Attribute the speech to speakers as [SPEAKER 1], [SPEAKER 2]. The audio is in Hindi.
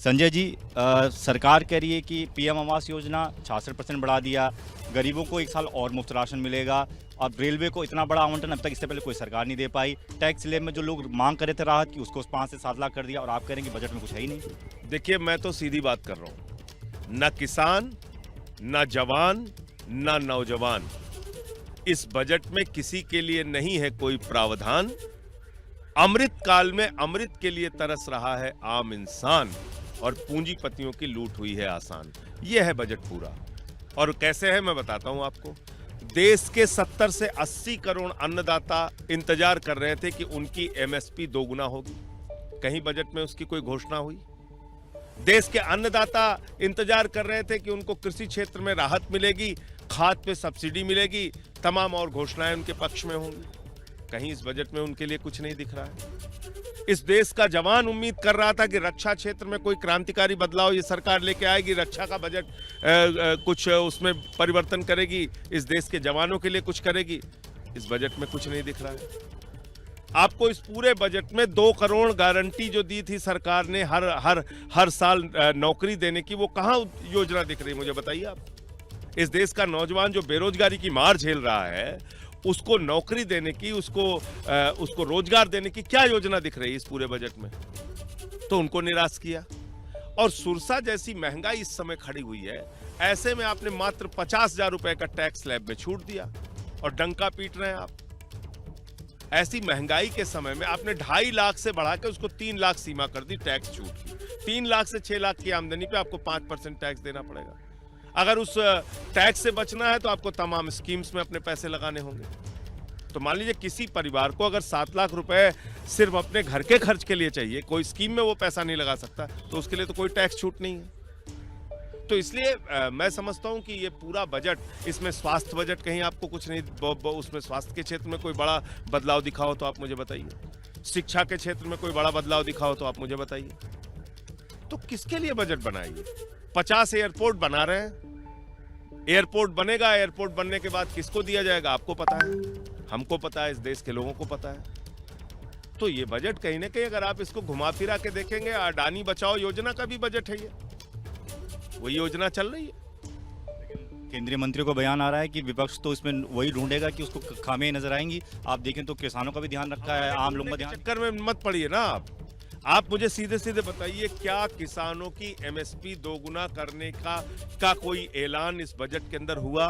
[SPEAKER 1] संजय जी, सरकार कह रही है कि पीएम आवास योजना 66% बढ़ा दिया, गरीबों को 1 साल और मुफ्त राशन मिलेगा। अब रेलवे को इतना बड़ा आवंटन अब तक इससे पहले कोई सरकार नहीं दे पाई। टैक्स स्लैब में जो लोग मांग कर रहे थे राहत की, उसको 5 से 7 लाख कर दिया और आप कह रहे हैं कि बजट में कुछ है ही नहीं।
[SPEAKER 2] देखिए, मैं तो सीधी बात कर रहा हूं, न किसान, न जवान, न नौजवान, इस बजट में किसी के लिए नहीं है कोई प्रावधान। अमृत काल में अमृत के लिए तरस रहा है आम इंसान और पूंजीपतियों की लूट हुई है आसान। यह है बजट पूरा। और कैसे है मैं बताता हूं आपको। देश के 70 से 80 करोड़ अन्नदाता इंतजार कर रहे थे कि उनकी एमएसपी दोगुना होगी। कहीं बजट में उसकी कोई घोषणा हुई? देश के अन्नदाता इंतजार कर रहे थे कि उनको कृषि क्षेत्र में राहत मिलेगी, खाद पे सब्सिडी मिलेगी, तमाम और घोषणाएं उनके पक्ष में होंगी। कहीं इस बजट में उनके लिए कुछ नहीं दिख रहा है। इस देश का जवान उम्मीद कर रहा था कि रक्षा क्षेत्र में कोई क्रांतिकारी बदलाव ये सरकार लेके आएगी, रक्षा का बजट कुछ उसमें परिवर्तन करेगी, इस देश के जवानों के लिए कुछ करेगी। इस बजट में कुछ नहीं दिख रहा है। आपको इस पूरे बजट में 2 करोड़ गारंटी जो दी थी सरकार ने हर साल नौकरी देने की, वो कहां योजना दिख रही है मुझे बताइए आप। इस देश का नौजवान जो बेरोजगारी की मार झेल रहा है, उसको नौकरी देने की, उसको रोजगार देने की क्या योजना दिख रही है इस पूरे बजट में? तो उनको निराश किया। और सुरसा जैसी महंगाई इस समय खड़ी हुई है, ऐसे में आपने मात्र 50,000 रुपए का टैक्स स्लैब में छूट दिया और डंका पीट रहे हैं आप। ऐसी महंगाई के समय में आपने 2.5 लाख से बढ़ा के उसको 3 लाख सीमा कर दी टैक्स छूट की। 3 लाख से 6 लाख की आमदनी पे आपको 5% टैक्स देना पड़ेगा। अगर उस टैक्स से बचना है तो आपको तमाम स्कीम्स में अपने पैसे लगाने होंगे। तो मान लीजिए किसी परिवार को अगर 7 लाख रुपए सिर्फ अपने घर के खर्च के लिए चाहिए, कोई स्कीम में वो पैसा नहीं लगा सकता, तो उसके लिए तो कोई टैक्स छूट नहीं है। तो इसलिए मैं समझता हूं कि ये पूरा बजट, इसमें स्वास्थ्य बजट कहीं आपको कुछ नहीं, उसमें स्वास्थ्य के क्षेत्र में कोई बड़ा बदलाव दिखा हो तो आप मुझे बताइए। शिक्षा के क्षेत्र में कोई बड़ा बदलाव दिखा हो तो आप मुझे बताइए। तो किसके लिए बजट बनाइए? 50 एयरपोर्ट बना रहे हैं। एयरपोर्ट बनेगा, एयरपोर्ट बनने के बाद किसको दिया जाएगा आपको पता है, हमको पता है, इस देश के लोगों को पता है। तो ये बजट कहीं ना कहीं अगर आप इसको घुमा फिरा के देखेंगे, अडानी बचाओ योजना का भी बजट है ये, वही योजना चल रही है।
[SPEAKER 1] केंद्रीय मंत्री को बयान आ रहा है कि विपक्ष तो इसमें वही ढूंढेगा कि उसको खामियां नजर आएंगी। आप देखें तो किसानों का भी ध्यान रखा है, आम लोगों का ध्यान।
[SPEAKER 2] चक्कर में मत पड़िए ना आप मुझे सीधे सीधे बताइए, क्या किसानों की एमएसपी दोगुना करने का कोई ऐलान इस बजट के अंदर हुआ?